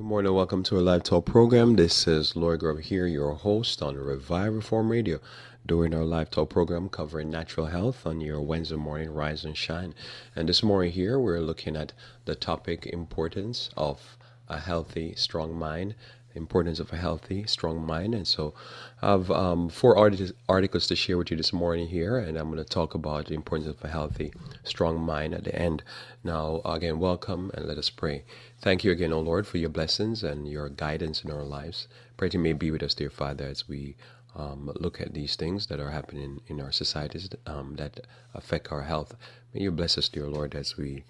Morning, welcome to our live talk program. This is Lloyd Grove here, your host on Revive Reform Radio, during our live talk program covering natural health on your Wednesday morning, Rise and Shine. And this morning here, we're looking at the topic importance of a healthy, strong mind. Importance of a healthy, strong mind. And so I have four articles to share with you this morning here, and I'm going to talk about the importance of a healthy, strong mind at the end. Now, again, welcome, and let us pray. Thank you again, O Lord, for your blessings and your guidance in our lives. Pray you may be with us, dear Father, as we look at these things that are happening in our societies that affect our health. May you bless us, dear Lord, as we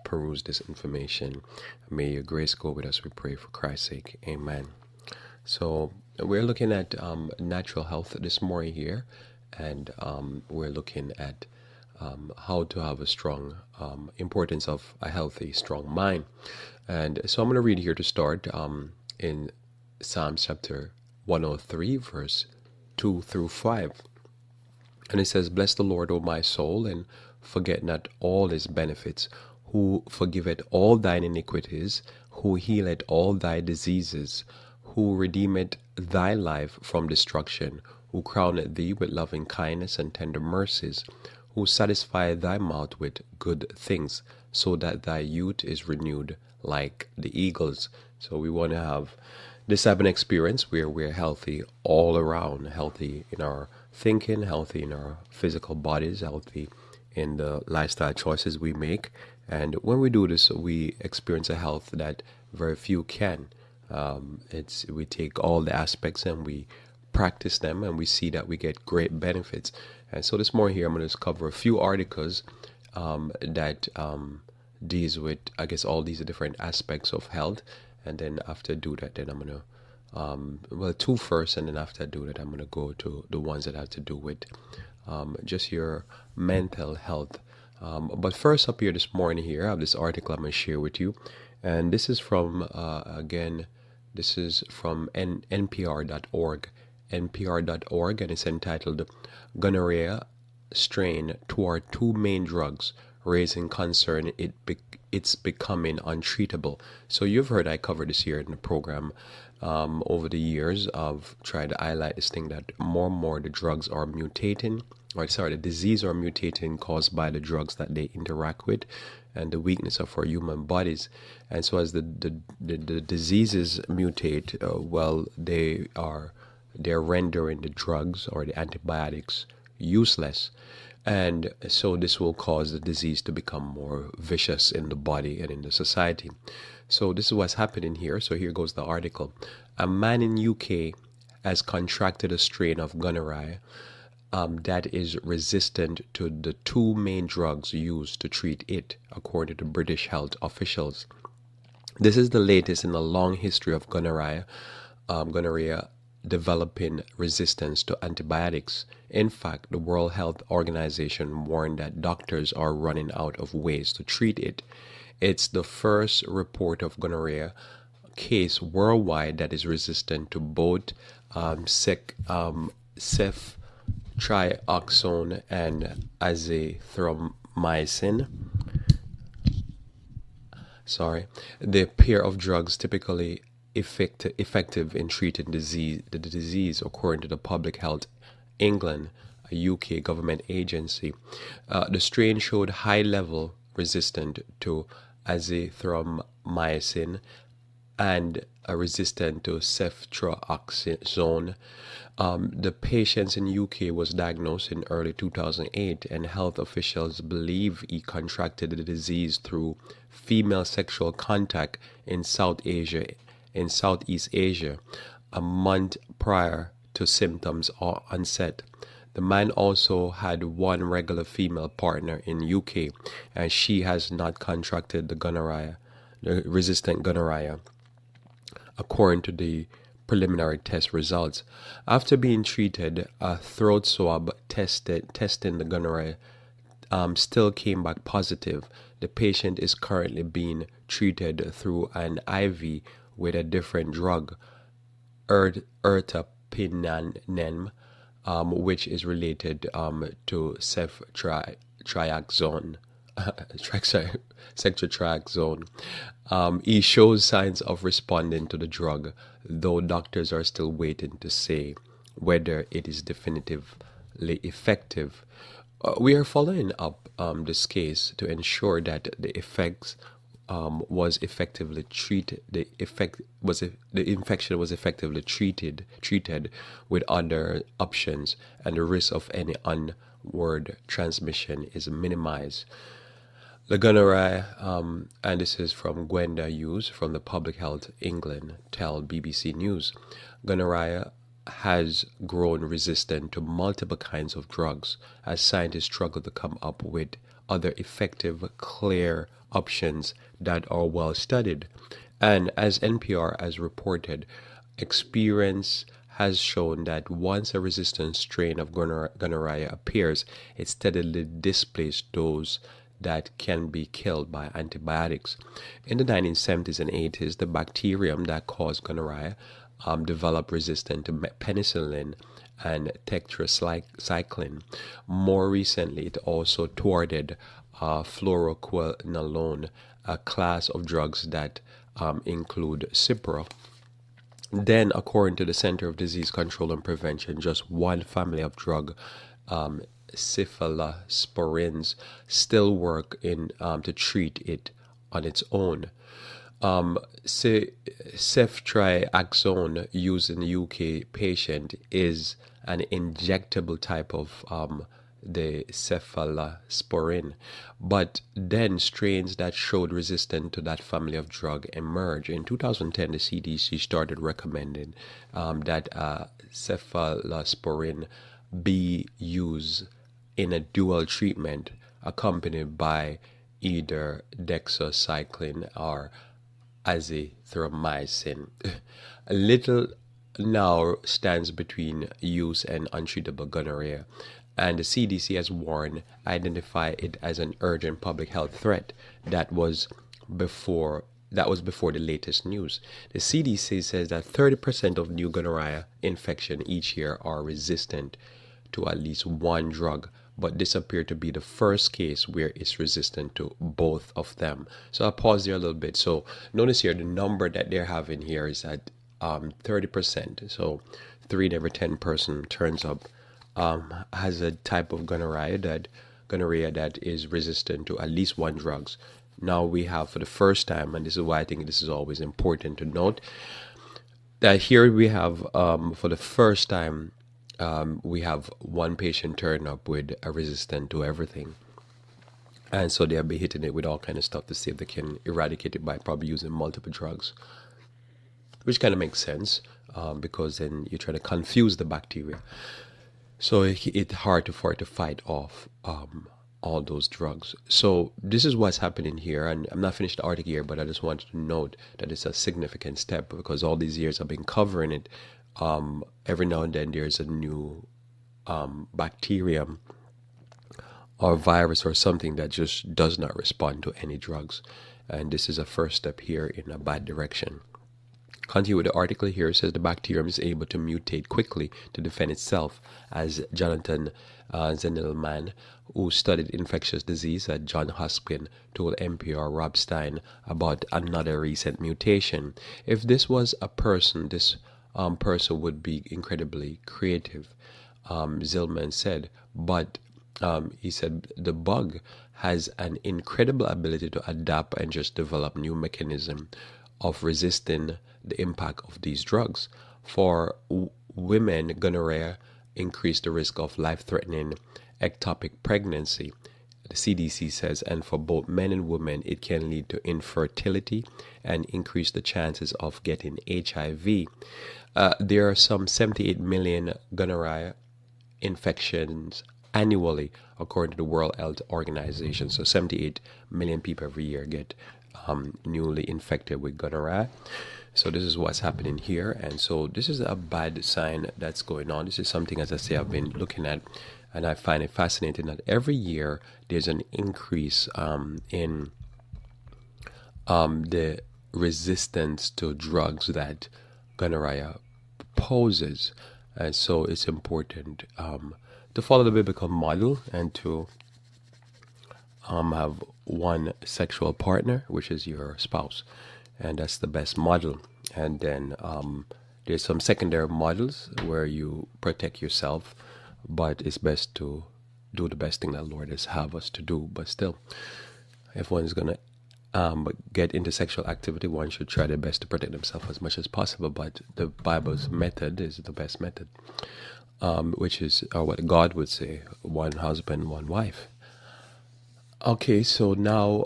peruse this information. May your grace go with us, we pray, for Christ's sake. Amen. So we're looking at natural health this morning here, and we're looking at how to have a strong importance of a healthy, strong mind. And so I'm going to read here to start in Psalms chapter 103, verse 2 through 5. And it says, "Bless the Lord, O my soul, and forget not all his benefits, who forgiveth all thine iniquities, who healeth all thy diseases, who redeemeth thy life from destruction, who crowneth thee with loving kindness and tender mercies, who satisfieth thy mouth with good things, so that thy youth is renewed like the eagles." So we want to have this type of experience where we're healthy all around, healthy in our thinking, healthy in our physical bodies, healthy in the lifestyle choices we make. And when we do this, we experience a health that very few can. We take all the aspects and we practice them, and we see that we get great benefits. And so this morning here, I'm going to cover a few articles that deals with, I guess, all these different aspects of health. And then after I do that, then I'm going to, two first, and then after I do that, I'm going to go to the ones that have to do with just your mental health. But first up here this morning here, I have this article I'm going to share with you. And this is from, this is from NPR.org. NPR.org, and it's entitled "Gonorrhea Strain Toward Two Main Drugs, Raising Concern It's Becoming Untreatable." So you've heard I covered this here in the program over the years of trying to highlight this thing that more and more the drugs are mutating, the disease are mutating caused by the drugs that they interact with and the weakness of our human bodies. And so as the diseases mutate, they're rendering the drugs or the antibiotics useless. And so this will cause the disease to become more vicious in the body and in the society. So this is what's happening here. So here goes the article. A man in UK has contracted a strain of gonorrhea that is resistant to the two main drugs used to treat it, according to British health officials. This is the latest in a long history of gonorrhea developing resistance to antibiotics. In fact, the World Health Organization warned that doctors are running out of ways to treat it. It's the first report of gonorrhea case worldwide that is resistant to both ceftriaxone and azithromycin. The pair of drugs typically effective in treating the disease, according to the Public Health England, a UK government agency. The strain showed high-level resistance to azithromycin and resistant to ceftriaxone. The patient in UK was diagnosed in early 2008, and health officials believe he contracted the disease through female sexual contact in Southeast Asia, a month prior to symptoms onset. The man also had one regular female partner in UK, and she has not contracted the resistant gonorrhea, according to the preliminary test results. After being treated, a throat swab testing the gonorrhea still came back positive. The patient is currently being treated through an IV with a different drug, ertapenem, which is related to ceftriaxone, sexual tract zone. He shows signs of responding to the drug, though doctors are still waiting to say whether it is definitively effective. We are following up this case to ensure that the effects was effectively treated. The infection was effectively treated with other options, and the risk of any onward transmission is minimized. The gonorrhea, and this is from Gwenda Hughes from the Public Health England, tell BBC News. Gonorrhea has grown resistant to multiple kinds of drugs as scientists struggle to come up with other effective, clear options that are well studied. And as NPR has reported, experience has shown that once a resistant strain of gonorrhea appears, it steadily displaces those that can be killed by antibiotics. In the 1970s and 80s, the bacterium that caused gonorrhea developed resistance to penicillin and tetracycline. More recently, it also thwarted fluoroquinolone, a class of drugs that include Cipro. Then, according to the Center of Disease Control and Prevention, just one family of drug, cephalosporins, still work in to treat it on its own. Ceftriaxone used in the UK patient is an injectable type of the cephalosporin, but then strains that showed resistance to that family of drug emerged. In 2010, the CDC started recommending that cephalosporin be used in a dual treatment accompanied by either doxycycline or azithromycin. A little now stands between use and untreatable gonorrhea, and the CDC has warned, identify it as an urgent public health threat. That was before the latest news. The CDC says that 30% of new gonorrhea infection each year are resistant to at least one drug, but this appeared to be the first case where it's resistant to both of them. So I'll pause there a little bit. So notice here the number that they're having here is at 30%. So 3 in every 10 person turns up has a type of gonorrhea that is resistant to at least one drugs. Now we have for the first time, and this is why I think this is always important to note, that here we have for the first time we have one patient turn up with a resistant to everything. And so they'll be hitting it with all kind of stuff to see if they can eradicate it by probably using multiple drugs, which kind of makes sense because then you try to confuse the bacteria. So it's hard for it to fight off all those drugs. So this is what's happening here, and I'm not finished the article here, but I just wanted to note that it's a significant step because all these years I've been covering it. Every now and then there's a new bacterium or virus or something that just does not respond to any drugs, and this is a first step here in a bad direction. Continue with the article here. It says the bacterium is able to mutate quickly to defend itself, as Jonathan Zendelman, who studied infectious disease at Johns Hopkins, told NPR Rob Stein about another recent mutation. If this was a person, this person would be incredibly creative, Zillman said. But he said the bug has an incredible ability to adapt and just develop new mechanism of resisting the impact of these drugs. For women, gonorrhea increased the risk of life-threatening ectopic pregnancy, the CDC says, and for both men and women, it can lead to infertility and increase the chances of getting HIV. There are some 78 million gonorrhea infections annually, according to the World Health Organization. So 78 million people every year get newly infected with gonorrhea. So this is what's happening here, and so this is a bad sign that's going on. This is something, as I say, I've been looking at, and I find it fascinating that every year there's an increase in the resistance to drugs that gonorrhea poses, and so it's important to follow the biblical model and to have one sexual partner, which is your spouse, and that's the best model. And then there's some secondary models where you protect yourself, but it's best to do the best thing that Lord has have us to do. But still, if one is gonna get into sexual activity, one should try their best to protect themselves as much as possible. But the Bible's method is the best method, which is what God would say: one husband, one wife. Okay, so now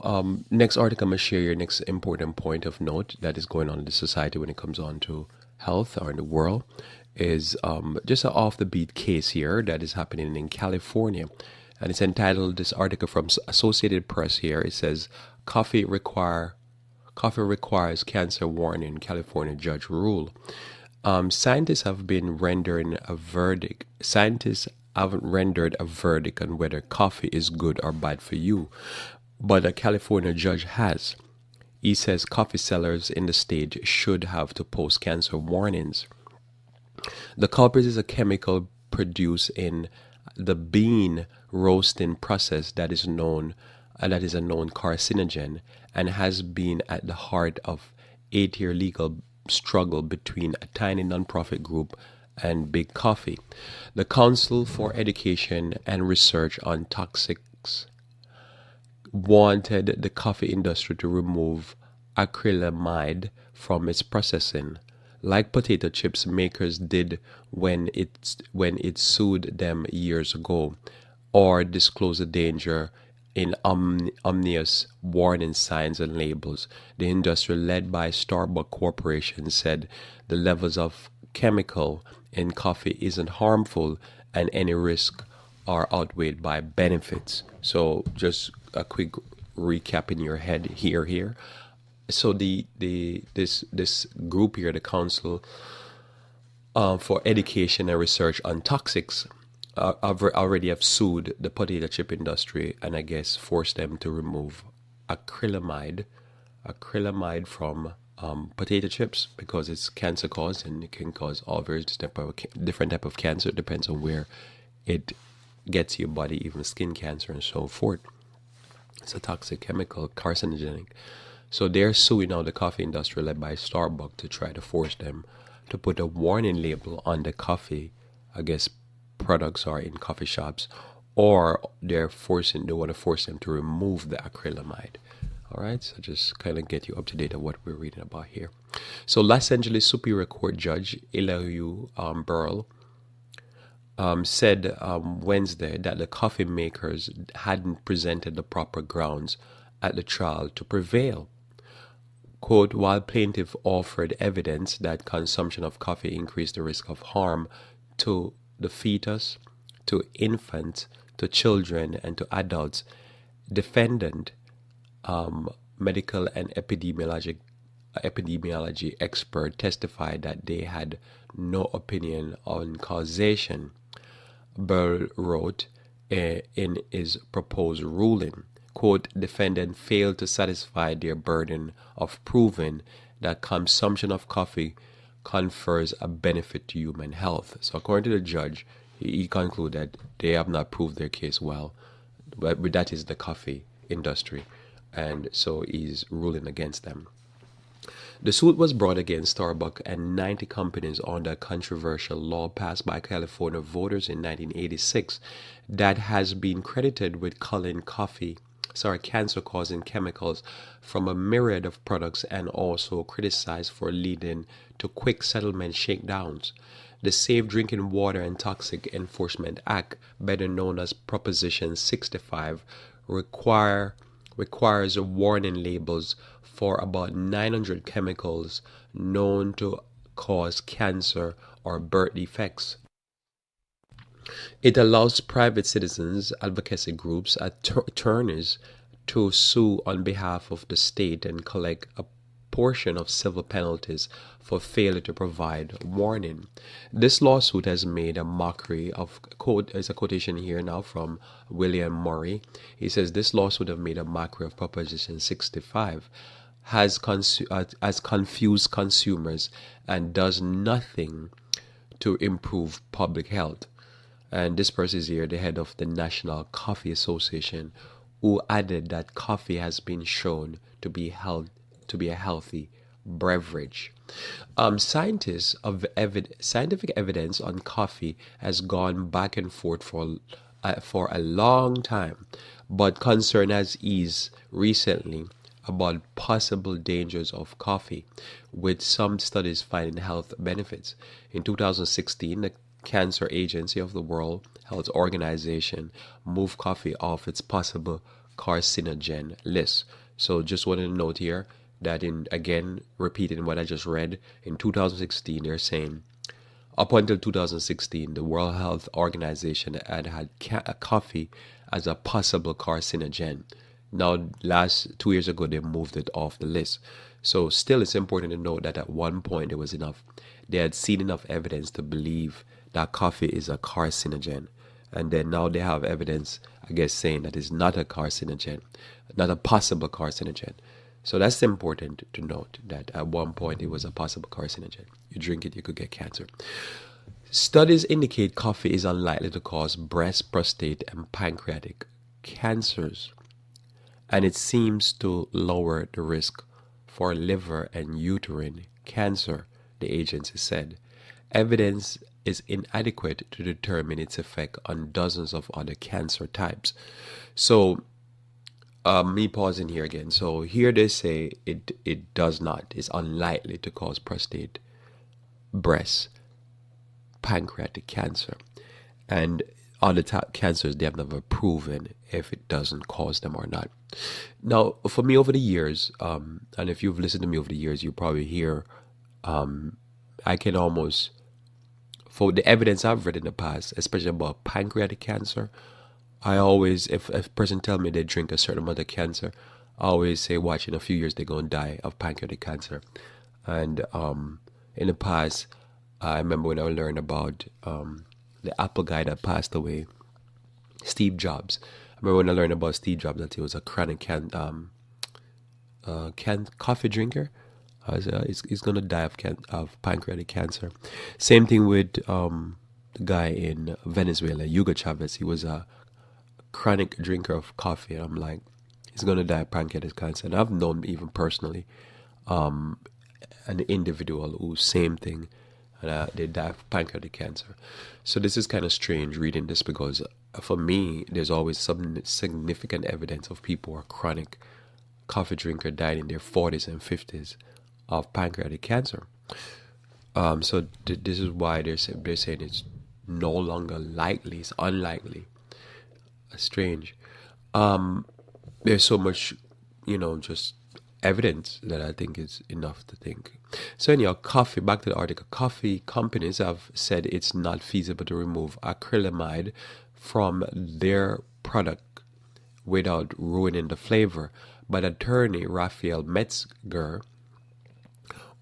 next article I'm gonna share your next important point of note that is going on in the society when it comes on to health or in the world is just an off the beat case here that is happening in California, and it's entitled, this article from Associated Press here. It says coffee requires cancer warning, California judge rule. Scientists haven't rendered a verdict on whether coffee is good or bad for you, but a California judge has. He says coffee sellers in the state should have to post cancer warnings. The culprit is a chemical produced in the bean roasting process that is a known carcinogen, and has been at the heart of 8-year legal struggle between a tiny nonprofit group and Big Coffee. The Council for Education and Research on Toxics wanted the coffee industry to remove acrylamide from its processing, like potato chips makers did when it sued them years ago, or disclose the danger in ominous warning signs and labels. The industry, led by Starbucks Corporation, said the levels of chemical in coffee isn't harmful and any risk are outweighed by benefits. So just a quick recap in your head here. So this group here, the Council for Education and Research on Toxics, already have sued the potato chip industry and I guess forced them to remove acrylamide from potato chips because it's cancer causing. It can cause all various different type of cancer. It depends on where it gets your body, even skin cancer and so forth. It's a toxic chemical, carcinogenic. So they're suing now the coffee industry, led by Starbucks, to try to force them to put a warning label on the coffee, I guess, products are in coffee shops, or they want to force them to remove the acrylamide. All right, so just kind of get you up to date on what we're reading about here. So Los Angeles Superior Court Judge Elihu Burl said Wednesday that the coffee makers hadn't presented the proper grounds at the trial to prevail. Quote, while plaintiff offered evidence that consumption of coffee increased the risk of harm to the fetus, to infants, to children, and to adults, defendant, medical and epidemiology expert, testified that they had no opinion on causation. Burl wrote in his proposed ruling, quote, defendant failed to satisfy their burden of proving that consumption of coffee confers a benefit to human health. So according to the judge, he concluded they have not proved their case well, but that is the coffee industry, and so he's ruling against them. The suit was brought against Starbucks and 90 companies under a controversial law passed by California voters in 1986 that has been credited with culling cancer-causing chemicals from a myriad of products, and also criticized for leading to quick settlement shakedowns. The Safe Drinking Water and Toxic Enforcement Act, better known as Proposition 65, requires warning labels for about 900 chemicals known to cause cancer or birth defects. It allows private citizens, advocacy groups, attorneys to sue on behalf of the state and collect a portion of civil penalties for failure to provide warning. This lawsuit has made a mockery of, quote, there's a quotation here now from William Murray. He says this lawsuit have made a mockery of Proposition 65, has confused consumers and does nothing to improve public health. And this person is here, the head of the National Coffee Association, who added that coffee has been shown to be a healthy beverage. Scientific evidence on coffee has gone back and forth for a long time, but concern has eased recently about possible dangers of coffee, with some studies finding health benefits. In 2016, the Cancer Agency of the World Health Organization moved coffee off its possible carcinogen list. So just wanted to note here that, in again repeating what I just read, in 2016 they're saying up until 2016 the World Health Organization had coffee as a possible carcinogen. Now, last 2 years ago, they moved it off the list. So, still, it's important to note that at one point there was enough. They had seen enough evidence to believe that coffee is a carcinogen, and then now they have evidence, I guess, saying that it's not a carcinogen, not a possible carcinogen. So that's important to note that at one point it was a possible carcinogen. You drink it, you could get cancer. Studies indicate coffee is unlikely to cause breast, prostate, and pancreatic cancers, and it seems to lower the risk for liver and uterine cancer, the agency said. Evidence is inadequate to determine its effect on dozens of other cancer types. So, me pausing here again. So here they say it does not. It's unlikely to cause prostate, breast, pancreatic cancer, and other cancers. They have never proven if it doesn't cause them or not. Now, for me over the years, and if you've listened to me over the years, you probably hear, I can almost, for the evidence I've read in the past, especially about pancreatic cancer, I always, if a person tell me they drink a certain amount of cancer, I always say, watch, in a few years they're going to die of pancreatic cancer. And in the past, I remember when I learned about the Apple guy that passed away, Steve Jobs. I remember when I learned about Steve Jobs that he was a chronic coffee drinker. He's going to die of pancreatic cancer. Same thing with the guy in Venezuela, Hugo Chavez. He was a chronic drinker of coffee. I'm like, he's going to die of pancreatic cancer. And I've known even personally an individual who same thing, and they die of pancreatic cancer. So this is kind of strange reading this, because for me, there's always some significant evidence of people who are chronic coffee drinker dying in their 40s and 50s of pancreatic cancer. So this is why they're saying it's no longer likely, it's unlikely. Strange. There's so much, just evidence that I think is enough to think. So anyhow, coffee, back to the article. Coffee companies have said it's not feasible to remove acrylamide from their product without ruining the flavor. But attorney Raphael Metzger,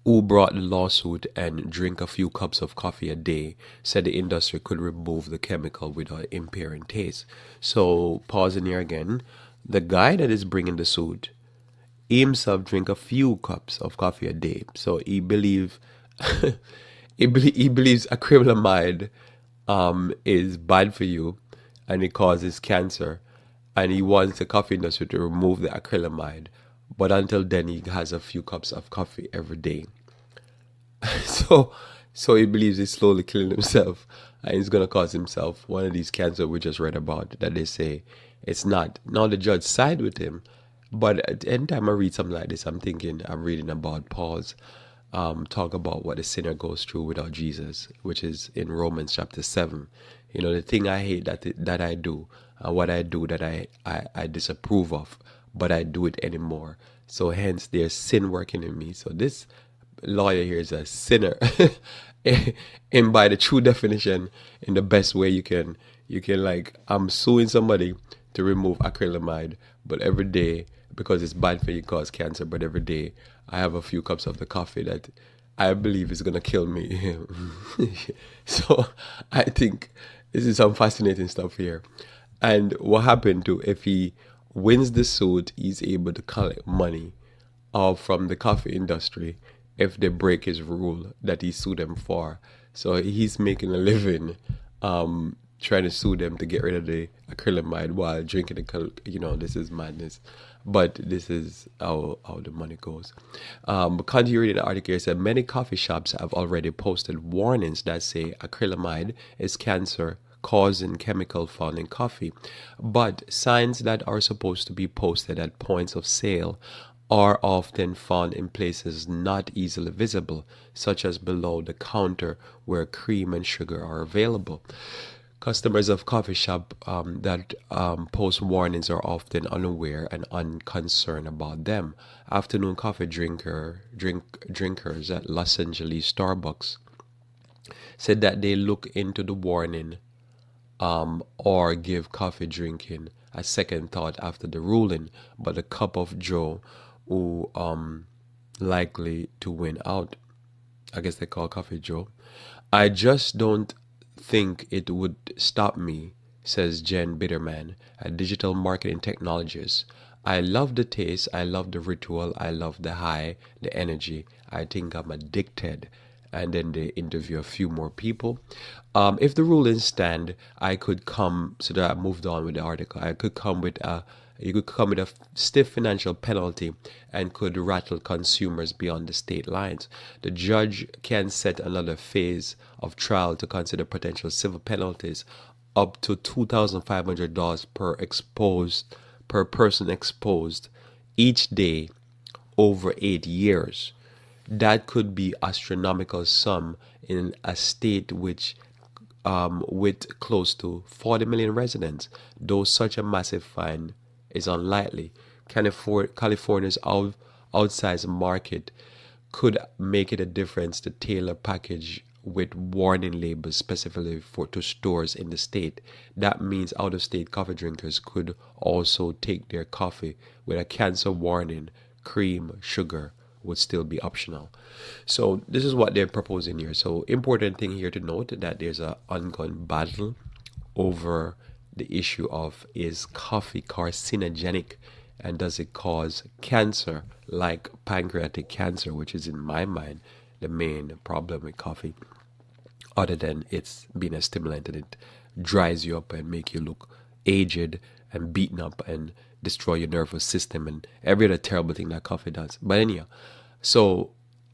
who brought the lawsuit and drink a few cups of coffee a day, said the industry could remove the chemical without impairing taste. So, pausing here again, the guy that is bringing the suit, he himself drink a few cups of coffee a day. So he believes he believes acrylamide is bad for you and it causes cancer, and he wants the coffee industry to remove the acrylamide. But until then, he has a few cups of coffee every day. So he believes he's slowly killing himself, and he's going to cause himself one of these cancers we just read about that they say it's not. Now the judge side with him, but anytime I read something like this, I'm reading about Paul's talk about what the sinner goes through without Jesus, which is in Romans chapter 7. The thing I hate that I do, what I do that I disapprove of, but I do it anymore. So hence there's sin working in me. So this lawyer here is a sinner. And by the true definition, in the best way you can like, I'm suing somebody to remove acrylamide, but every day, because it's bad for you, cause cancer, but every day I have a few cups of the coffee that I believe is gonna kill me. So I think this is some fascinating stuff here. And what happened to, if he wins the suit, he's able to collect money from the coffee industry if they break his rule that he sued them for. So he's making a living trying to sue them to get rid of the acrylamide while drinking the this is madness. But this is how the money goes. Continuing the article, it said many coffee shops have already posted warnings that say acrylamide is cancer causing chemical found in coffee, but signs that are supposed to be posted at points of sale are often found in places not easily visible, such as below the counter where cream and sugar are available. Customers of coffee shop that post warnings are often unaware and unconcerned about them. Afternoon coffee drinkers at Los Angeles Starbucks said that they look into the warning or give coffee drinking a second thought after the ruling, but a cup of Joe who likely to win out. I guess they call coffee Joe. I just don't think it would stop me, says Jen Bitterman, a digital marketing technologist. I love the taste, I love the ritual, I love the high, the energy. I think I'm addicted. And then they interview a few more people. If the rulings stand, I could come, so that I moved on with the article, I could come with a you could come with a stiff financial penalty and could rattle consumers beyond the state lines. The judge can set another phase of trial to consider potential civil penalties up to $2,500 per person exposed each day over 8 years. That could be astronomical sum in a state which with close to 40 million residents, though such a massive fine is unlikely. California's outsized market could make it a difference to tailor package with warning labels specifically to stores in the state. That means out-of-state coffee drinkers could also take their coffee with a cancer warning. Cream, sugar would still be optional. So this is what they're proposing here. So important thing here to note that there's an ongoing battle over the issue of, is coffee carcinogenic and does it cause cancer like pancreatic cancer, which is in my mind the main problem with coffee, other than it's being a stimulant and it dries you up and make you look aged and beaten up and destroy your nervous system and every other terrible thing that coffee does. But anyhow, so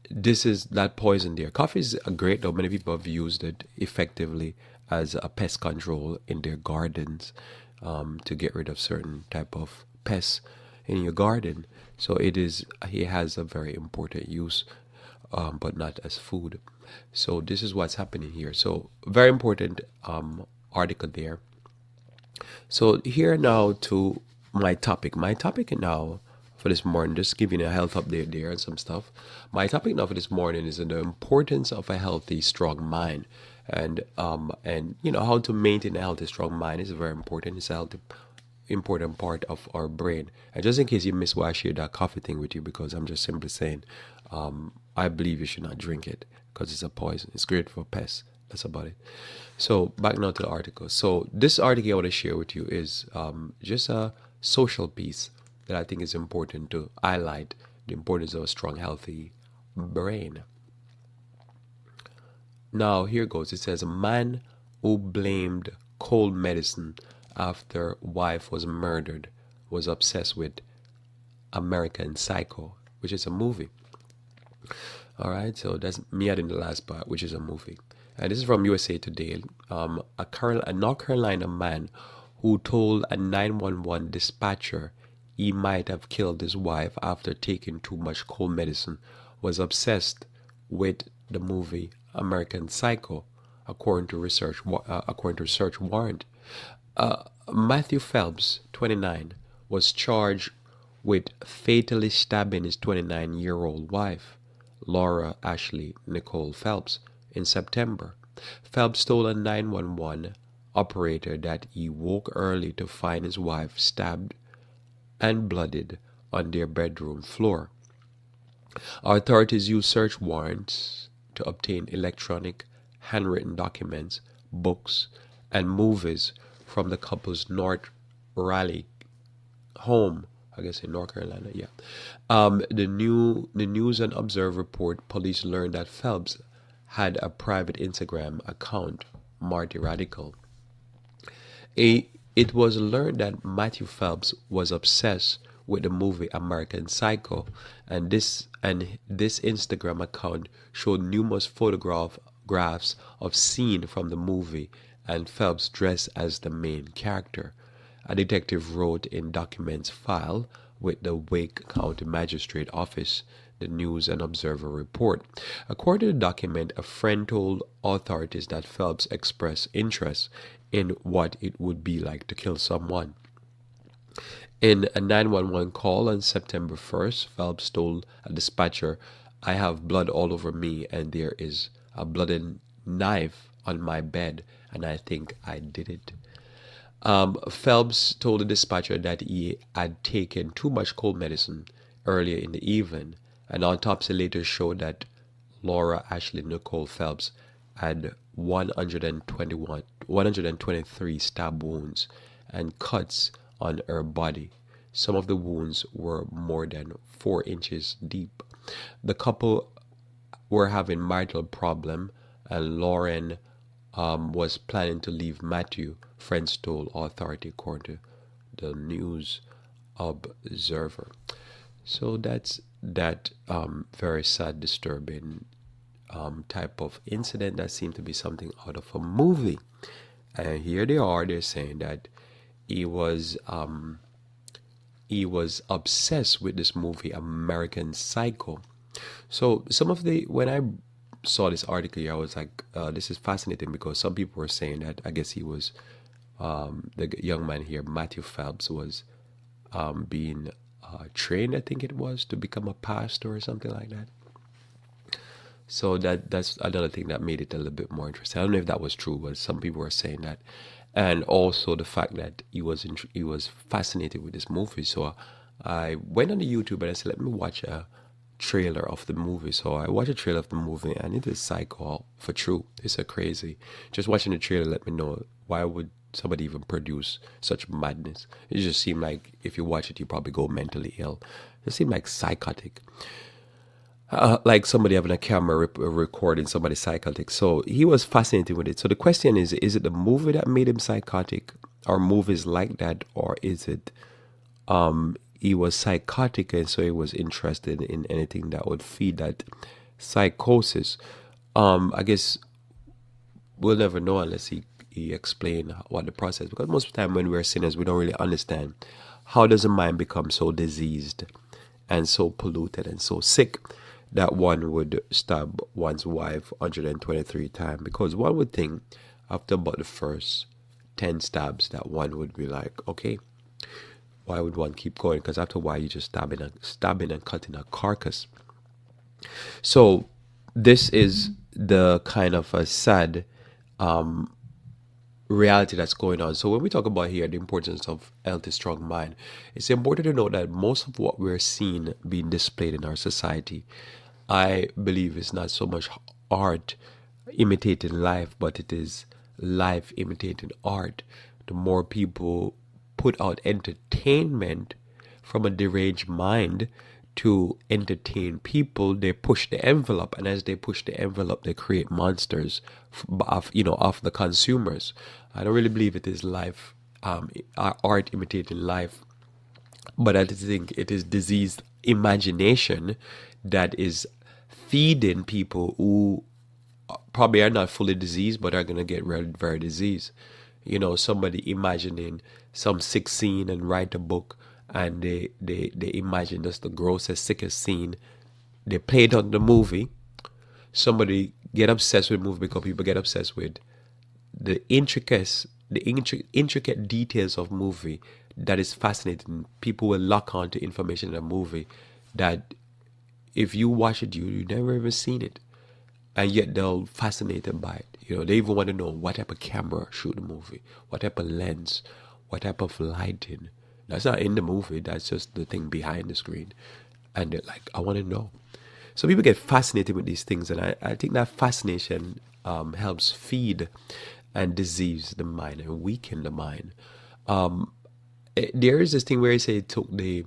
this is that poison there. Coffee is great though. Many people have used it effectively as a pest control in their gardens, to get rid of certain type of pests in your garden. So it has a very important use, but not as food. So this is what's happening here. So very important article there. So here now to my topic. My topic now for this morning, just giving a health update there and some stuff. My topic now for this morning is the importance of a healthy, strong mind. And how to maintain a healthy, strong mind is very important. It's a healthy, important part of our brain. And just in case you missed why I shared that coffee thing with you, because I'm just simply saying, I believe you should not drink it because it's a poison. It's great for pests. That's about it. So back now to the article. So this article I want to share with you is just a social piece that I think is important to highlight the importance of a strong, healthy brain. Now, here goes. It says, a man who blamed cold medicine after wife was murdered was obsessed with American Psycho, which is a movie. All right, so that's me adding the last part, which is a movie. And this is from USA Today. A North Carolina man who told a 911 dispatcher he might have killed his wife after taking too much cold medicine was obsessed with the movie American Psycho, according to search warrant. Matthew Phelps, 29, was charged with fatally stabbing his 29-year-old wife, Laura Ashley Nicole Phelps, in September. Phelps told a 911 operator that he woke early to find his wife stabbed and bloodied on their bedroom floor. Authorities used search warrants to obtain electronic, handwritten documents, books, and movies from the couple's North Raleigh home, I guess in North Carolina, yeah. The News and Observer report police learned that Phelps had a private Instagram account, Marty Radical, It was learned that Matthew Phelps was obsessed with the movie American Psycho, and this Instagram account showed numerous photographs of scenes from the movie and Phelps dressed as the main character. A detective wrote in documents filed with the Wake County Magistrate Office, the News and Observer report. According to the document, a friend told authorities that Phelps expressed interest in what it would be like to kill someone. In a 911 call on September 1st, Phelps told a dispatcher, "I have blood all over me and there is a bloody knife on my bed and I think I did it." Phelps told the dispatcher that he had taken too much cold medicine earlier in the evening. An autopsy later showed that Laura Ashley Nicole Phelps had 123 stab wounds and cuts on her body. Some of the wounds were more than 4 inches deep. The couple were having marital problem, and Lauren was planning to leave Matthew, friends told authority according to the News Observer. So that's that very sad, disturbing type of incident that seemed to be something out of a movie. And here they're saying that he was obsessed with this movie American Psycho. So when I saw this article here, I was like, this is fascinating because some people were saying that I guess he was the young man here, Matthew Phelps, was being trained, I think it was, to become a pastor or something like that. So that's another thing that made it a little bit more interesting. I don't know if that was true, but some people were saying that, and also the fact that he was fascinated with this movie. So I went on the YouTube and I said, let me watch a trailer of the movie. So I watched a trailer of the movie, and it is psycho for true. It's a crazy. Just watching the trailer let me know why would somebody even produce such madness. It just seemed like if you watch it, you probably go mentally ill. It seemed like psychotic. Like somebody having a camera recording somebody psychotic. So he was fascinated with it. So the question is it the movie that made him psychotic, or movies like that, or is it he was psychotic and so he was interested in anything that would feed that psychosis? I guess we'll never know unless he explain what the process, because most of the time when we're sinners, we don't really understand how does a mind become so diseased and so polluted and so sick that one would stab one's wife 123 times. Because one would think after about the first 10 stabs that one would be like, okay, why would one keep going? Because after a while, you're just stabbing and cutting a carcass. So this is the kind of a sad reality that's going on. So when we talk about here the importance of healthy, strong mind, it's important to know that most of what we're seeing being displayed in our society, I believe, is not so much art imitating life, but it is life imitating art. The more people put out entertainment from a deranged mind to entertain people, they push the envelope, and as they push the envelope, they create monsters of the consumers. I don't really believe it is life, art imitating life, but I think it is diseased imagination that is feeding people who probably are not fully diseased, but are gonna get very diseased. Somebody imagining some sick scene and write a book, and they imagine just the grossest, sickest scene. They play it on the movie. Somebody get obsessed with the movie because people get obsessed with the intricate details of movie that is fascinating. People will lock on to information in a movie that if you watch it, you never even seen it, and yet they're fascinated by it. They even want to know what type of camera shoot the movie, what type of lens, what type of lighting. That's not in the movie. That's just the thing behind the screen, and they're like, I want to know. So people get fascinated with these things, and I think that fascination helps feed and disease the mind and weaken the mind. There is this thing where you say it took the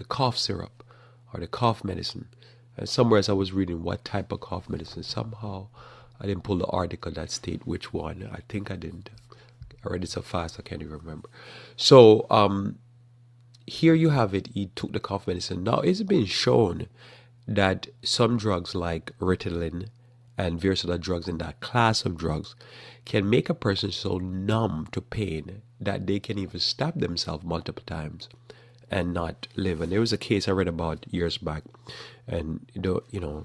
cough syrup or the cough medicine. And somewhere as I was reading what type of cough medicine, somehow I didn't pull the article that state which one. I think I didn't. I read it so fast I can't even remember. So here you have it. He took the cough medicine. Now it's been shown that some drugs like Ritalin and various other drugs in that class of drugs can make a person so numb to pain that they can even stab themselves multiple times and not live. And there was a case I read about years back, and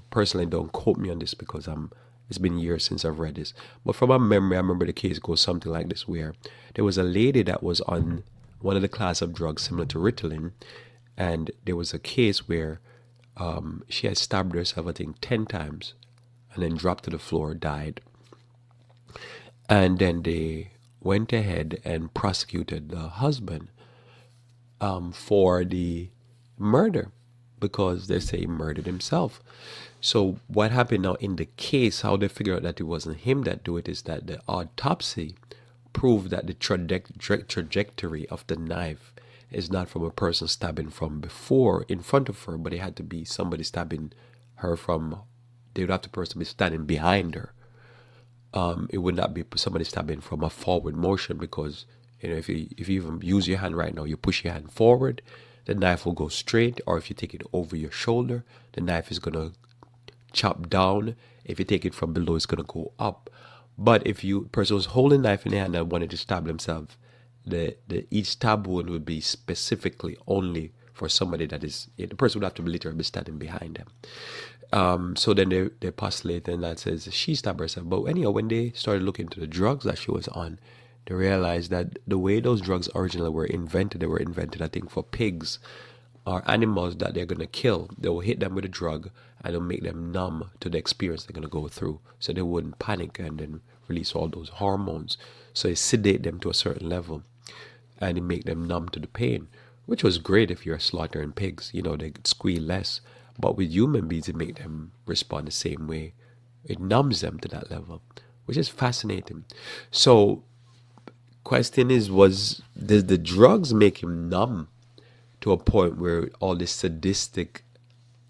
personally, don't quote me on this because it's been years since I've read this. But from my memory, I remember the case goes something like this, where there was a lady that was on one of the class of drugs similar to Ritalin, and there was a case where she had stabbed herself, I think, 10 times, and then dropped to the floor, died. And then they went ahead and prosecuted the husband for the murder, because they say he murdered himself. So what happened now in the case, how they figured out that it wasn't him that do it, is that the autopsy proved that the trajectory of the knife is not from a person stabbing from before in front of her, but it had to be somebody stabbing her from, they would have the person be standing behind her. It would not be somebody stabbing from a forward motion, because if you even use your hand right now, you push your hand forward, the knife will go straight, or if you take it over your shoulder, the knife is going to chop down. If you take it from below, it's going to go up. But if you person was holding a knife in the hand and wanted to stab themselves, the each stab wound would be specifically only for somebody that is, the person would have to literally be standing behind them. So then they postulate, and that says she stabbed herself. But anyhow, when they started looking into the drugs that she was on, they realized that the way those drugs originally were invented, they were invented, I think, for pigs or animals that they're going to kill. They will hit them with a drug and it'll make them numb to the experience they're going to go through, so they wouldn't panic and then release all those hormones. So it sedate them to a certain level and it make them numb to the pain, which was great if you're slaughtering pigs. They could squeal less. But with human beings, it make them respond the same way. It numbs them to that level, which is fascinating. So question is, did the drugs make him numb to a point where all the sadistic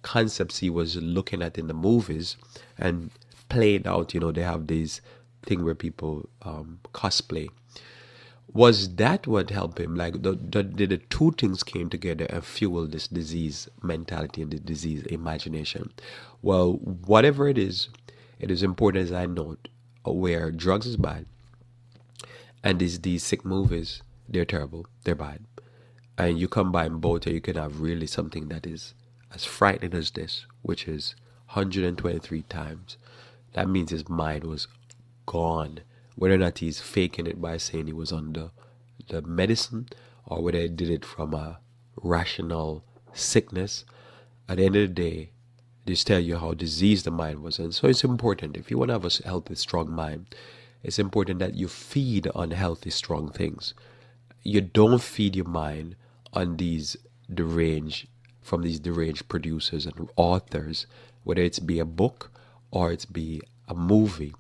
concepts he was looking at in the movies and played out, they have these thing where people cosplay. Was that what helped him? Like, did the two things came together and fuel this disease mentality and the disease imagination? Well, whatever it is important, as I note, where drugs is bad, and these sick movies, they're terrible, they're bad. And you combine both, and you can have really something that is as frightening as this, which is 123 times. That means his mind was gone. Whether or not he's faking it by saying he was on the medicine, or whether he did it from a rational sickness, at the end of the day, this tell you how diseased the mind was. And so it's important, if you want to have a healthy, strong mind, it's important that you feed on healthy, strong things. You don't feed your mind on these deranged producers and authors, whether it's be a book or it's be a movie.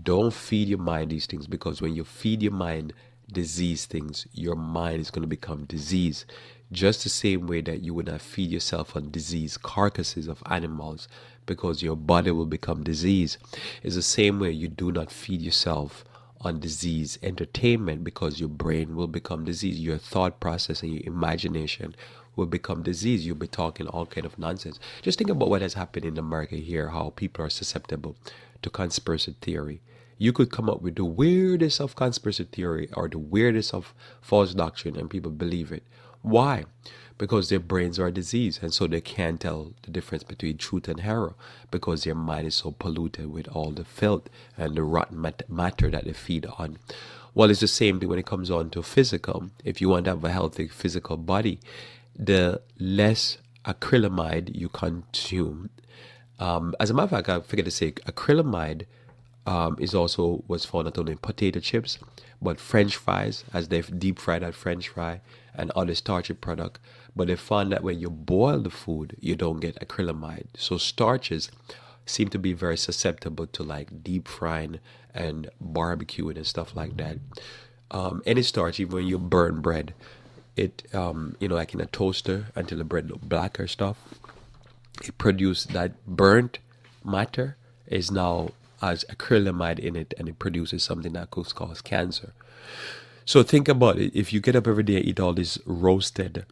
Don't feed your mind these things, because when you feed your mind disease things, your mind is going to become diseased. Just the same way that you would not feed yourself on diseased carcasses of animals, because your body will become diseased. It's the same way you do not feed yourself on disease entertainment, because your brain will become diseased. Your thought process and your imagination will become diseased. You'll be talking all kind of nonsense. Just think about what has happened in America here, how people are susceptible to conspiracy theory. You could come up with the weirdest of conspiracy theory or the weirdest of false doctrine, and people believe it. Why? Because their brains are diseased, and so they can't tell the difference between truth and error, because their mind is so polluted with all the filth and the rotten matter that they feed on. Well, it's the same thing when it comes on to physical. If you want to have a healthy physical body, the less acrylamide you consume. As a matter of fact, I forget to say, acrylamide was found not only in potato chips, but French fries, as they've deep fried that French fry and other starchy product. But they found that when you boil the food, you don't get acrylamide. So starches seem to be very susceptible to like deep frying and barbecuing and stuff like that. Any starch, even when you burn bread, it like in a toaster until the bread look black or stuff, it produces that burnt matter is now has acrylamide in it, and it produces something that could cause cancer. So think about it. If you get up every day and eat all this roasted,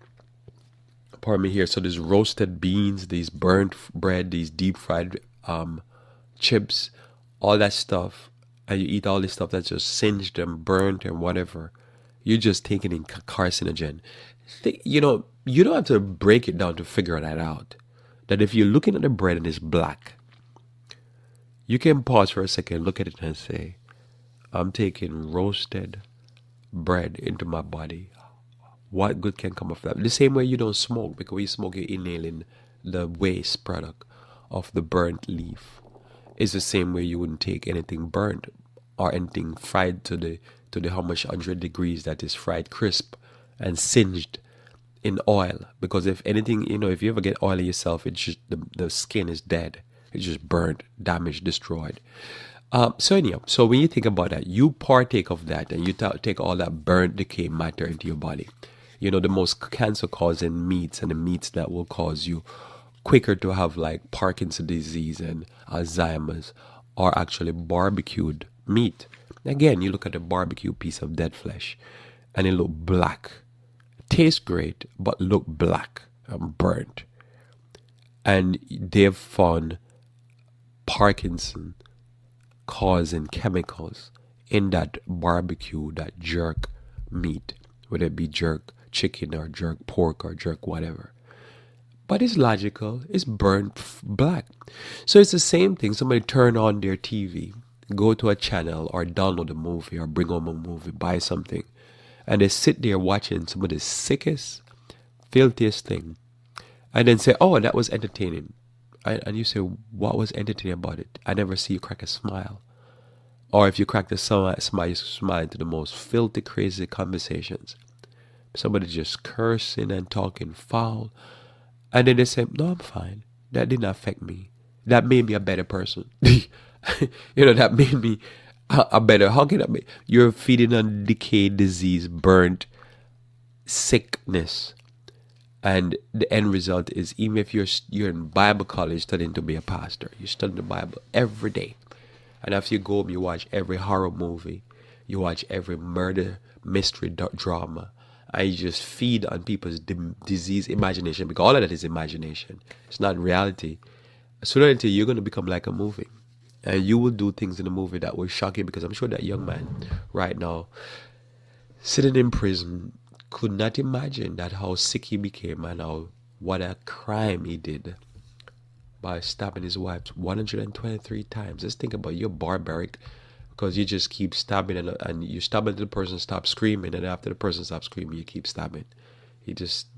pardon me here, so these roasted beans, these burnt bread, these deep fried chips, all that stuff, and you eat all this stuff that's just singed and burnt and whatever, you're just taking in carcinogen. You don't have to break it down to figure that out. That if you're looking at the bread and it's black, you can pause for a second, look at it and say, I'm taking roasted bread into my body. What good can come of that? The same way you don't smoke, because when you smoke, you're inhaling the waste product of the burnt leaf. It's the same way you wouldn't take anything burnt or anything fried to the how much 100 degrees that is fried crisp and singed in oil. Because if anything, if you ever get oily yourself, it's just the skin is dead. It's just burnt, damaged, destroyed. So anyhow, so when you think about that, you partake of that and you take all that burnt decay matter into your body. The most cancer-causing meats and the meats that will cause you quicker to have like Parkinson's disease and Alzheimer's are actually barbecued meat. Again, you look at a barbecue piece of dead flesh and it look black. Tastes great, but look black and burnt. And they've found Parkinson causing chemicals in that barbecue, that jerk meat, whether it be jerk chicken or jerk pork or jerk whatever. But it's logical. It's burnt black. So it's the same thing. Somebody turn on their TV, go to a channel or download a movie or bring home a movie, buy something, and they sit there watching some of the sickest, filthiest thing, and then say, oh, that was entertaining. And you say, what was entertaining about it? I never see you crack a smile. Or if you crack the smile, you smile into the most filthy, crazy conversations. Somebody just cursing and talking foul. And then they say, no, I'm fine. That didn't affect me. That made me a better person. That made me a better. How can that be? You're feeding on decayed, disease, burnt sickness. And the end result is, even if you're in Bible college studying to be a pastor, you study the Bible every day. And after you go home, you watch every horror movie. You watch every murder, mystery drama. And you just feed on people's disease imagination, because all of that is imagination. It's not reality. Sooner or later, you're going to become like a movie. And you will do things in a movie that will shock you, because I'm sure that young man right now, sitting in prison, could not imagine that how sick he became and what a crime he did by stabbing his wife 123 times. Just think about it. You're barbaric, because you just keep stabbing and you stab until the person stops screaming, and after the person stops screaming, you keep stabbing. You just,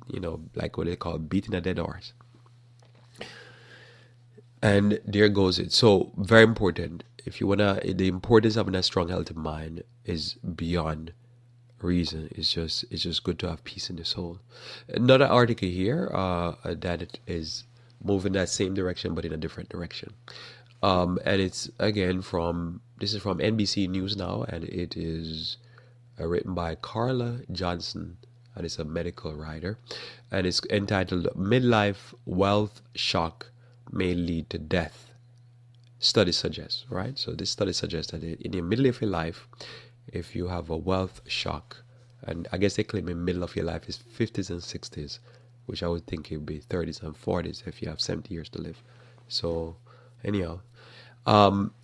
like what they call beating a dead horse. And there goes it. So very important. If you the importance of having a strong, healthy mind is beyond reason. It's just good to have peace in the soul. Another article here that it is moving that same direction but in a different direction. And it's again this is from NBC News now, and it is written by Carla Johnson, and it's a medical writer, and it's entitled "Midlife Wealth Shock May Lead to Death." Study suggests, right? So this study suggests that in the middle of your life, if you have a wealth shock, and I guess they claim in the middle of your life is 50s and 60s, which I would think it would be 30s and 40s if you have 70 years to live. So anyhow,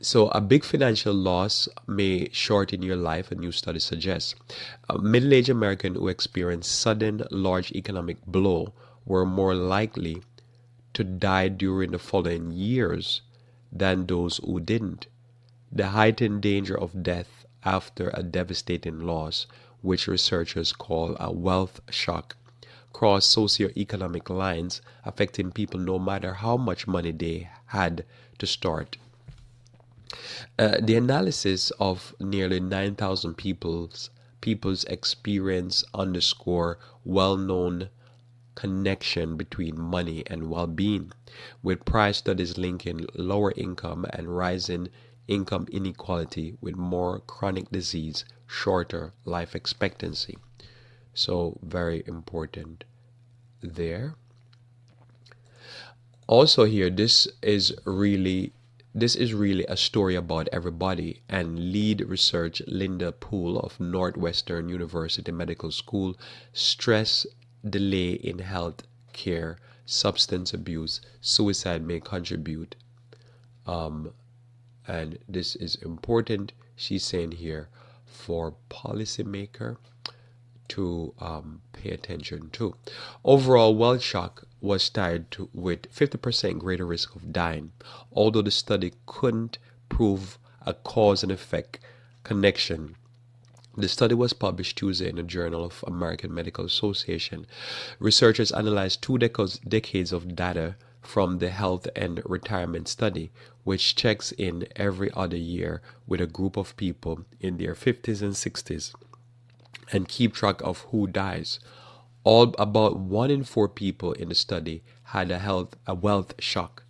so a big financial loss may shorten your life, a new study suggests. Middle-aged Americans who experienced sudden large economic blow were more likely to die during the following years than those who didn't. The heightened danger of death after a devastating loss, which researchers call a wealth shock, cross socioeconomic lines, affecting people no matter how much money they had to start. The analysis of nearly 9,000 people's experience underscore well-known connection between money and well-being, with prior studies linking lower income and rising income inequality with more chronic disease, shorter life expectancy. So very important there. Also here, this is really This is really a story about everybody, and lead research Linda Poole of Northwestern University Medical School stress delay in health care, substance abuse, suicide may contribute. And this is important, she's saying here, for policymaker to pay attention to. Overall, well shock was tied to with 50% greater risk of dying, although the study couldn't prove a cause and effect connection. The study was published Tuesday in the Journal of American Medical Association. Researchers analyzed two decades of data from the Health and Retirement Study, which checks in every other year with a group of people in their 50s and 60s and keep track of who dies. About 1 in 4 people in the study had a wealth shock,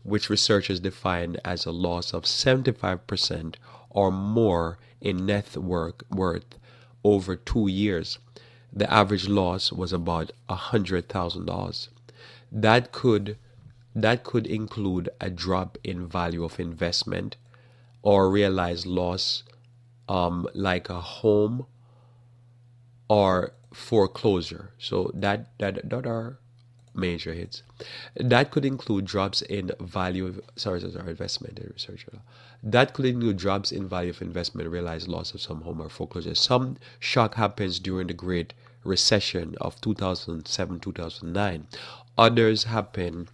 which researchers define as a loss of 75% or more in net worth over 2 years. The average loss was about $100,000. That could include a drop in value of investment or realized loss, like a home or foreclosure. So that are major hits. That could include drops in value of investment and research. That could include drops in value of investment, realized loss of some home or foreclosure. Some shock happens during the Great Recession of 2007-2009. Others happen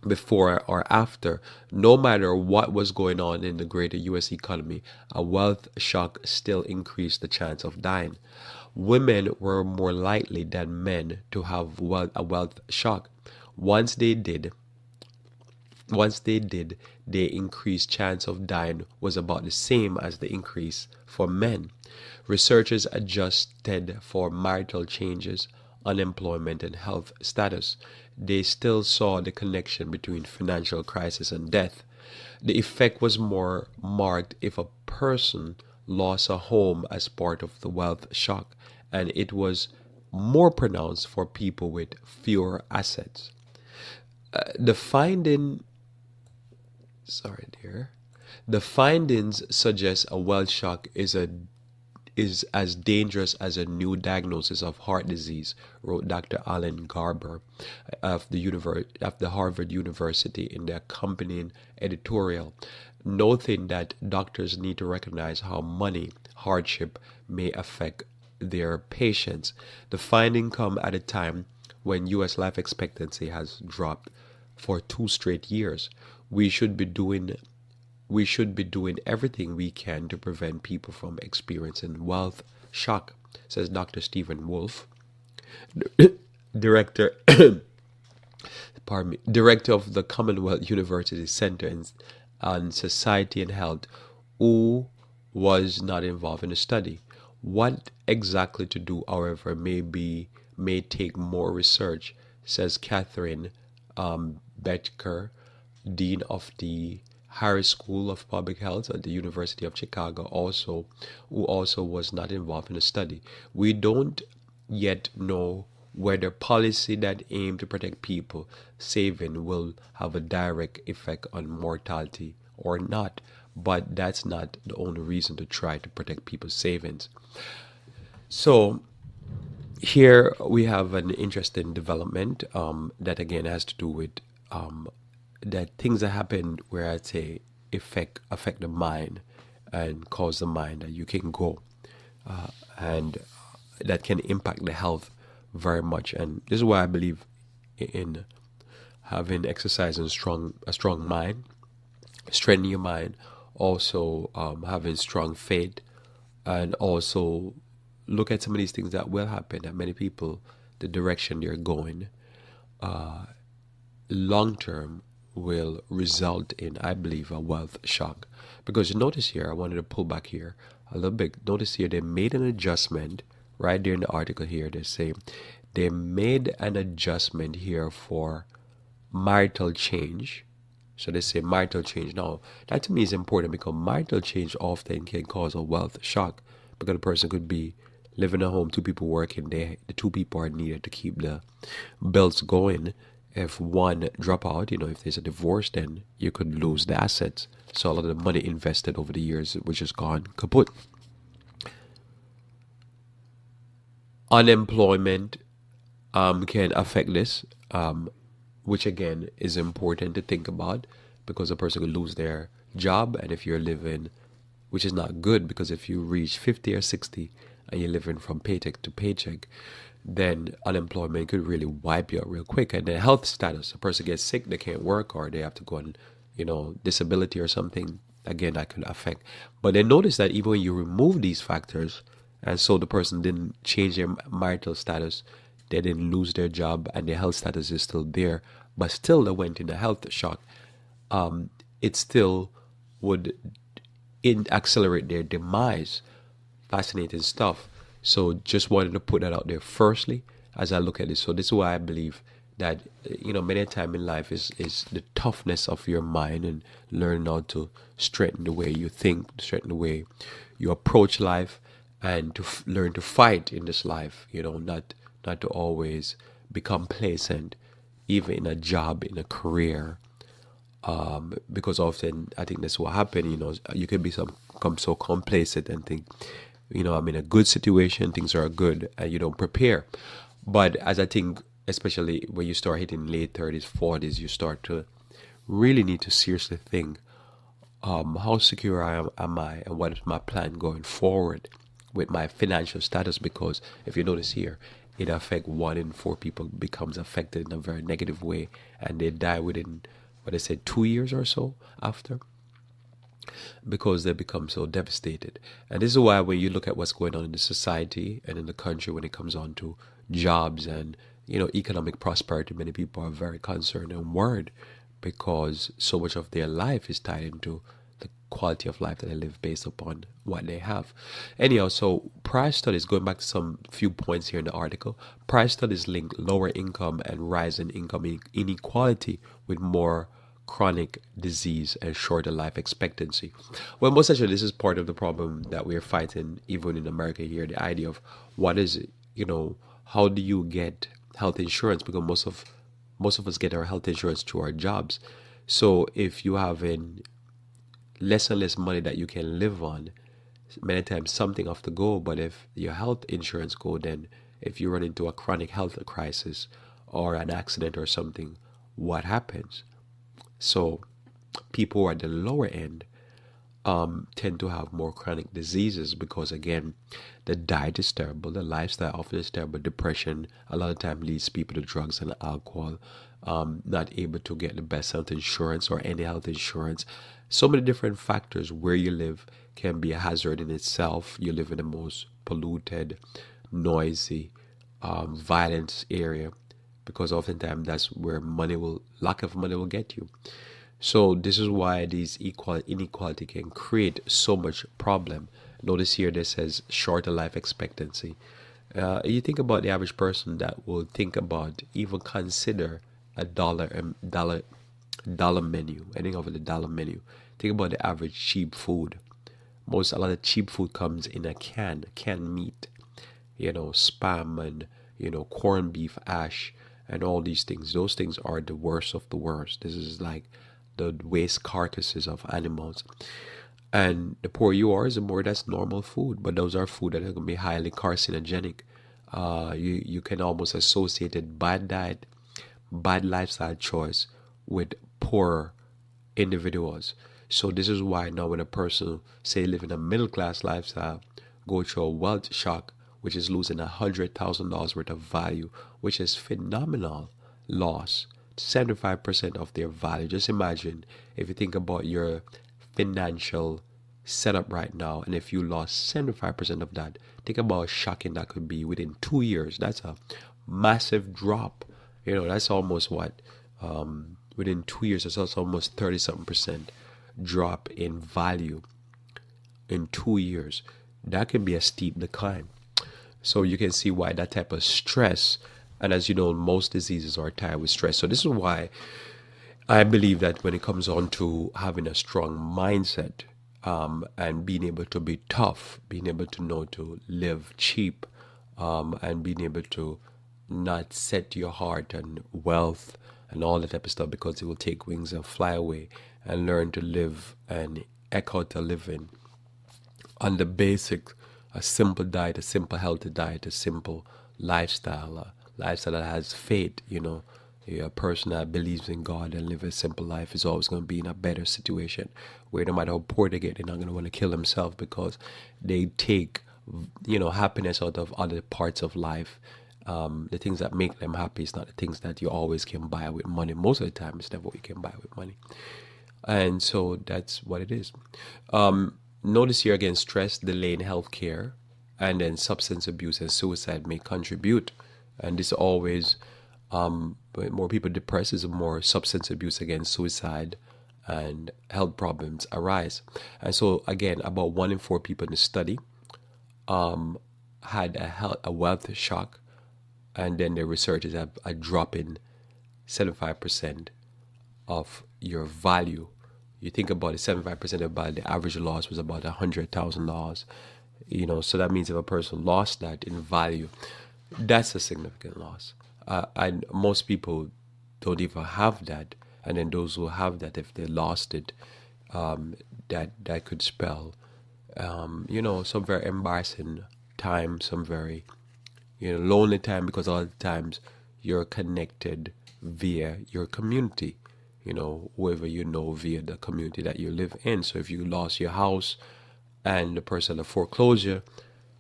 before or after. No matter what was going on in the greater US economy, a wealth shock still increased the chance of dying. Women were more likely than men to have a wealth shock. Once they did, their increased chance of dying was about the same as the increase for men. Researchers adjusted for marital changes, unemployment, and health status. They still saw the connection between financial crisis and death. The effect was more marked if a person lost a home as part of the wealth shock, and it was more pronounced for people with fewer assets. The findings suggest a wealth shock is as dangerous as a new diagnosis of heart disease, wrote Dr. Alan Garber of the Harvard University in the accompanying editorial, noting that doctors need to recognize how money hardship may affect their patients. The finding come at a time when U.S. life expectancy has dropped for 2 straight years. We should be doing everything we can to prevent people from experiencing wealth shock, says Dr. Stephen Wolf, director director of the Commonwealth University Center on Society and Health, who was not involved in the study. What exactly to do, however, may take more research, says Catherine Betker, Dean of the Harris School of Public Health at the University of Chicago, who also was not involved in the study. We don't yet know whether policy that aim to protect people saving will have a direct effect on mortality or not, but that's not the only reason to try to protect people's savings. So here we have an interesting development that again has to do with that things that happen where I'd say affect the mind and cause the mind that you can go and that can impact the health very much. And this is why I believe in having exercise and a strong mind, strengthening your mind, also having strong faith, and also look at some of these things that will happen, that many people, the direction they're going long term will result in, I believe, a wealth shock. Because notice here, I wanted to pull back here a little bit. Notice here, they made an adjustment right there in the article here. They say they made an adjustment here for marital change. So they say marital change. Now, that to me is important because marital change often can cause a wealth shock because the person could be living at home, 2 people working, the 2 people are needed to keep the bills going. If one drop out, if there's a divorce, then you could lose the assets. So a lot of the money invested over the years, which is gone kaput. Unemployment can affect this, which again is important to think about because a person could lose their job. And if you're living, which is not good, because if you reach 50 or 60 and you're living from paycheck to paycheck, then unemployment could really wipe you out real quick. And the health status, a person gets sick, they can't work, or they have to go on, disability or something, again, that could affect. But then notice that even when you remove these factors, and so the person didn't change their marital status, they didn't lose their job, and their health status is still there, but still they went in a health shock, it still would accelerate their demise. Fascinating stuff. So just wanted to put that out there firstly as I look at this. So this is why I believe that many a time in life is the toughness of your mind and learn how to strengthen the way you think, strengthen the way you approach life, and to learn to fight in this life. Not to always be complacent, even in a job, in a career, because often I think that's what happened. You can become so complacent and think, I'm in a good situation, things are good, and you don't prepare. But as I think, especially when you start hitting late 30s, 40s, you start to really need to seriously think, how secure am I, and what is my plan going forward with my financial status? Because if you notice here, it affects 1 in 4 people becomes affected in a very negative way, and they die within, what I said, 2 years or so after, because they become so devastated. And this is why when you look at what's going on in the society and in the country when it comes on to jobs and economic prosperity, many people are very concerned and worried because so much of their life is tied into the quality of life that they live based upon what they have. Anyhow, so prior studies, going back to some few points here in the article, prior studies link lower income and rise in income inequality with more chronic disease and shorter life expectancy. Well, most actually, this is part of the problem that we're fighting even in America here. The idea of what is it, how do you get health insurance? Because most of us get our health insurance through our jobs. So if you have less and less money that you can live on, many times something have to go. But if your health insurance go, then if you run into a chronic health crisis or an accident or something, what happens? So people who are at the lower end tend to have more chronic diseases because, again, the diet is terrible, the lifestyle often is terrible. Depression a lot of time leads people to drugs and alcohol, not able to get the best health insurance or any health insurance. So many different factors. Where you live can be a hazard in itself. You live in the most polluted, noisy, violent area, because oftentimes that's where lack of money will get you. So this is why these inequality can create so much problem. Notice here this says shorter life expectancy. You think about the average person that will think about, even consider a dollar menu. I think of the dollar menu. Think about the average cheap food. A lot of cheap food comes in a canned meat, spam and corned beef ash and all these things. Those things are the worst of the worst. This is like the waste carcasses of animals. And the poorer you are, the more that's normal food. But those are food that are going to be highly carcinogenic. You can almost associate it, bad diet, bad lifestyle choice with poor individuals. So this is why now when a person, say, live in a middle class lifestyle, go through a wealth shock, which is losing $100,000 worth of value, which is phenomenal loss, 75% of their value. Just imagine if you think about your financial setup right now, and if you lost 75% of that, think about how shocking that could be within 2 years. That's a massive drop. That's almost what, within 2 years, that's almost 30 something percent drop in value in 2 years. That can be a steep decline. So you can see why that type of stress, and as you know, most diseases are tied with stress. So this is why I believe that when it comes on to having a strong mindset, and being able to be tough, being able to know to live cheap, and being able to not set your heart on wealth and all that type of stuff, because they will take wings and fly away and learn to live and echo to living on the basic, a simple diet, a simple healthy diet, a simple lifestyle, a lifestyle that has faith. A person that believes in God and live a simple life is always going to be in a better situation, where no matter how poor they get, they're not going to want to kill themselves, because they take, happiness out of other parts of life. The things that make them happy is not the things that you always can buy with money. Most of the time, it's never what you can buy with money. And so that's what it is. Notice here again, stress, delay in healthcare, and then substance abuse and suicide may contribute. And this always, more people depressed, is more substance abuse, again, suicide and health problems arise. And so again, about 1 in 4 people in the study had a wealth shock, and then the researchers have a drop in 75% of your value. You think about it, 75% of value, the average loss was about $100,000. So that means if a person lost that in value, that's a significant loss. And most people don't even have that. And then those who have that, if they lost it, that could spell, some very embarrassing time, some very, lonely time, because a lot of times you're connected via your community, whoever via the community that you live in. So if you lost your house and the person of foreclosure,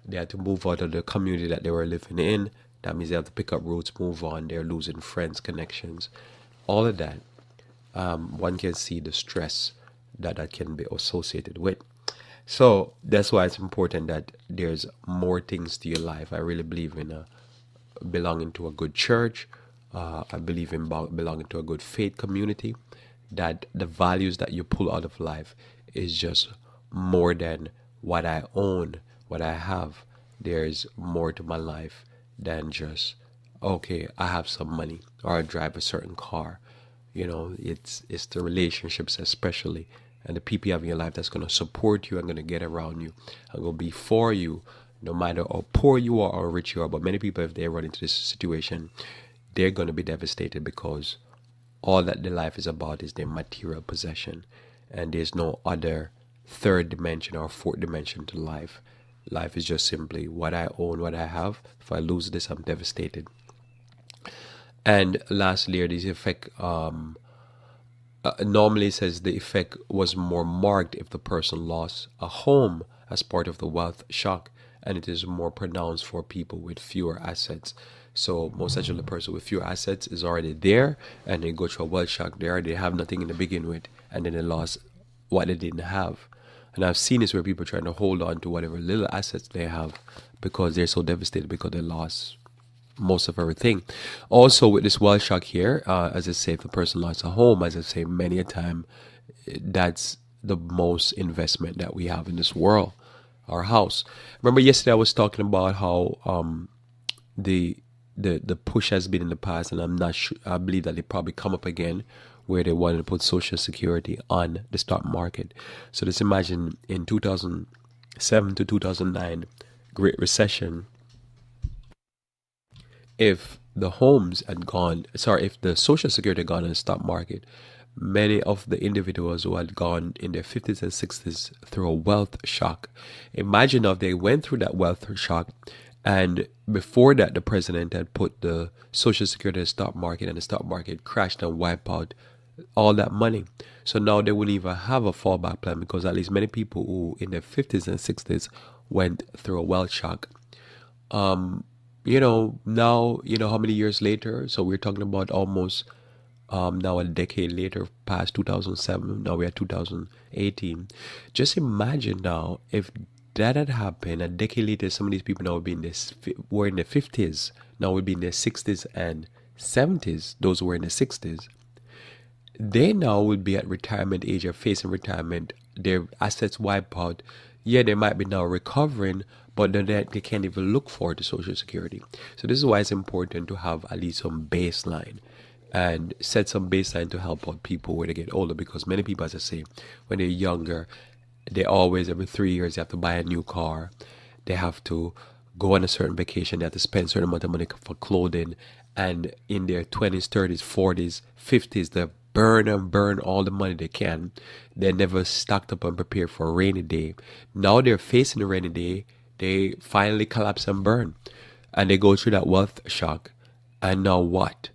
they had to move out of the community that they were living in. That means they have to pick up roots, move on. They're losing friends, connections, all of that. One can see the stress that can be associated with. So that's why it's important that there's more things to your life. I really believe in belonging to a good church. I believe in belonging to a good faith community, that the values that you pull out of life is just more than what I own, what I have. There's more to my life than just, okay, I have some money or I drive a certain car. It's the relationships especially, and the people you have in your life that's going to support you and going to get around you and going to be for you, no matter how poor you are or rich you are. But many people, if they run into this situation, they're going to be devastated, because all that their life is about is their material possession, and there's no other third dimension or fourth dimension to life. Life is just simply what I own, what I have. If I lose this, I'm devastated. And lastly, this effect, normally it says the effect was more marked if the person lost a home as part of the wealth shock, and it is more pronounced for people with fewer assets. So most actually, the person with fewer assets is already there, and they go through a wealth shock. They already have nothing to begin with, and then they lost what they didn't have. And I've seen this where people are trying to hold on to whatever little assets they have, because they're so devastated because they lost most of everything. Also, with this wealth shock here, as I say, if a person lost a home, as I say many a time, that's the most investment that we have in this world, our house. Remember yesterday I was talking about how the push has been in the past, and I'm not sure, I believe that they probably come up again, where they wanted to put Social Security on the stock market. So just imagine in 2007 to 2009, Great Recession, if the Social Security had gone on the stock market, many of the individuals who had gone in their 50s and 60s through a wealth shock. Imagine if they went through that wealth shock, and before that, the president had put the Social Security in the stock market, and the stock market crashed and wiped out all that money. So now they wouldn't even have a fallback plan, because at least many people who in their 50s and 60s went through a wealth shock. Now, how many years later? So we're talking about almost now a decade later, past 2007, now we're at 2018. Just imagine now if that had happened a decade later, some of these people now were in their 50s, now would be in their 60s and 70s, those who were in their 60s. They now would be at retirement age or facing retirement, their assets wiped out. Yeah, they might be now recovering, but then they can't even look forward to Social Security. So this is why it's important to have at least some baseline, and set some baseline to help out people when they get older, because many people, as I say, when they're younger, they always, every 3 years, they have to buy a new car. They have to go on a certain vacation, they have to spend a certain amount of money for clothing, and in their 20s, 30s, 40s, 50s, they burn and burn all the money they can. They never stocked up and prepared for a rainy day. Now they're facing a rainy day, they finally collapse and burn. And they go through that wealth shock. And now what?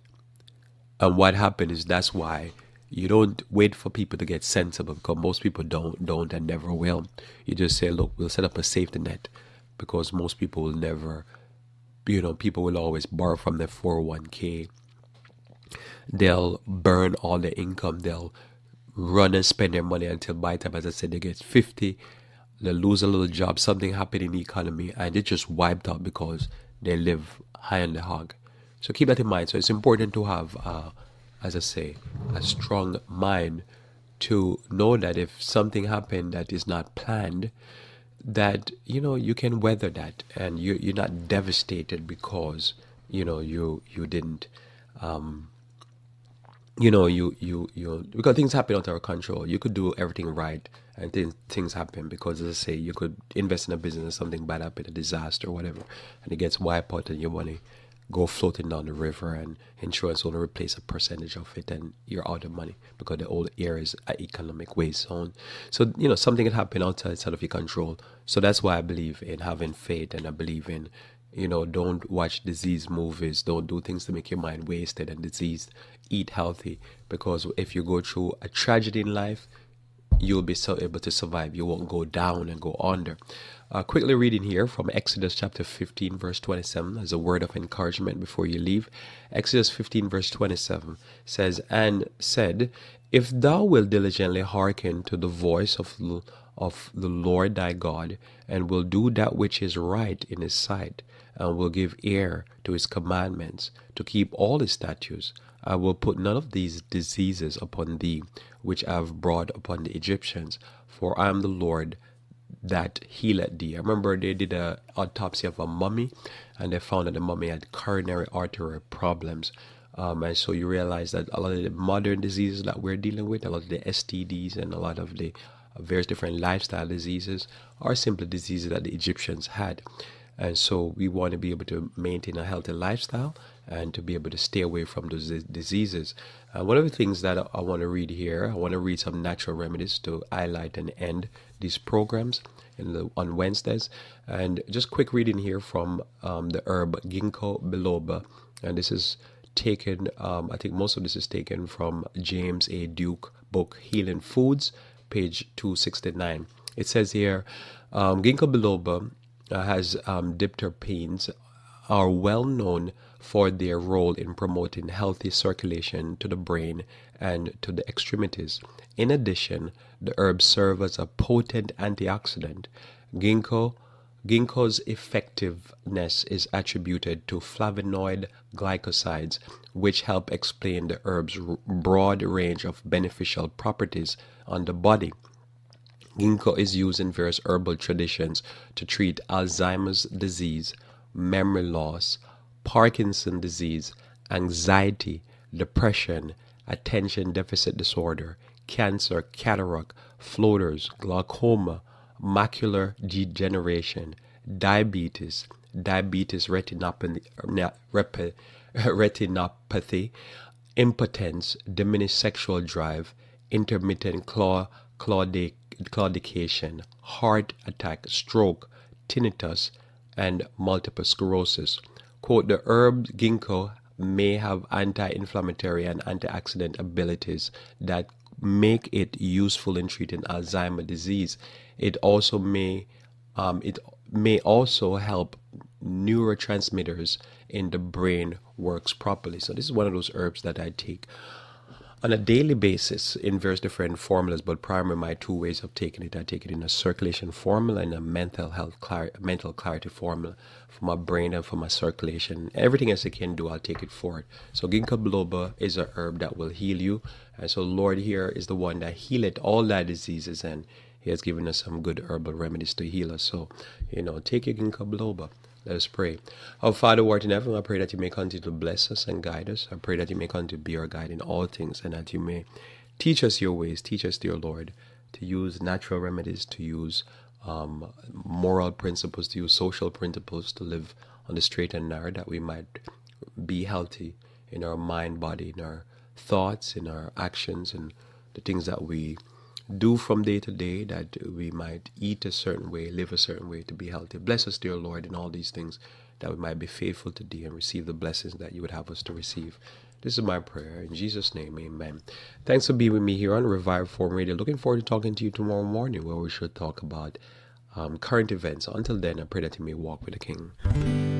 And what happened is that's why you don't wait for people to get sensible, because most people don't and never will. You just say, look, we'll set up a safety net, because most people will never, people will always borrow from their 401k. They'll burn all their income. They'll run and spend their money until by the time, as I said, they get 50, they lose a little job, something happened in the economy, and they just wiped out because they live high on the hog. So keep that in mind. So it's important to have, as I say, a strong mind to know that if something happened that is not planned, that you can weather that, and you're not devastated because you didn't because things happen out of our control. You could do everything right, and things happen because, as I say, you could invest in a business and something bad happen, a disaster or whatever, and it gets wiped out and your money go floating down the river, and insurance will replace a percentage of it, and you're out of money because the whole area is an economic waste zone. So something can happen outside of your control. So that's why I believe in having faith, and I believe in don't watch disease movies, don't do things to make your mind wasted and diseased. Eat healthy, because if you go through a tragedy in life, you'll be so able to survive. You won't go down and go under. Quickly reading here from Exodus chapter 15 verse 27 as a word of encouragement before you leave. Exodus 15 verse 27 says, "And said, If thou wilt diligently hearken to the voice of the Lord thy God, and will do that which is right in his sight, and will give ear to his commandments, to keep all his statutes, I will put none of these diseases upon thee, which I have brought upon the Egyptians, for I am the Lord that healeth thee." I remember they did an autopsy of a mummy, and they found that the mummy had coronary artery problems. And so you realize that a lot of the modern diseases that we're dealing with, a lot of the STDs and a lot of the various different lifestyle diseases, are simply diseases that the Egyptians had. And so we want to be able to maintain a healthy lifestyle and to be able to stay away from those diseases. One of the things that I want to read here, I want to read some natural remedies to highlight and end these programs on Wednesdays. And just quick reading here from the herb Ginkgo biloba. And this is taken, I think most of this is taken from James A. Duke book, Healing Foods, page 269. It says here, Ginkgo biloba has dipterpenes, are well known for their role in promoting healthy circulation to the brain and to the extremities. In addition, the herbs serve as a potent antioxidant. Ginkgo's effectiveness is attributed to flavonoid glycosides, which help explain the herb's broad range of beneficial properties on the body. Ginkgo is used in various herbal traditions to treat Alzheimer's disease, memory loss, Parkinson's disease, anxiety, depression, attention deficit disorder, cancer, cataract, floaters, glaucoma, macular degeneration, diabetes retinopathy, impotence, diminished sexual drive, intermittent claudication, heart attack, stroke, tinnitus, and multiple sclerosis. Quote, the herb ginkgo may have anti-inflammatory and antioxidant abilities that make it useful in treating Alzheimer's disease. It may also help neurotransmitters in the brain works properly. So this is one of those herbs that I take on a daily basis in various different formulas, but primarily my two ways of taking it. I take it in a circulation formula and a mental clarity formula for my brain and for my circulation. Everything else I can do, I'll take it for it. So ginkgo biloba is a herb that will heal you. And so Lord here is the one that healeth all thy diseases, and he has given us some good herbal remedies to heal us. So, take your ginkgo biloba. Let us pray. Our Father who art in heaven, I pray that you may continue to bless us and guide us. I pray that you may continue to be our guide in all things, and that you may teach us your ways. Teach us, dear Lord, to use natural remedies, to use moral principles, to use social principles to live on the straight and narrow, that we might be healthy in our mind, body, in our thoughts, in our actions, and the things that we do from day to day, that we might eat a certain way, live a certain way to be healthy. Bless us, dear Lord, in all these things, that we might be faithful to thee and receive the blessings that you would have us to receive. This is my prayer. In Jesus' name, amen. Thanks for being with me here on Revive Form Radio. Looking forward to talking to you tomorrow morning, where we should talk about current events. Until then, I pray that you may walk with the King.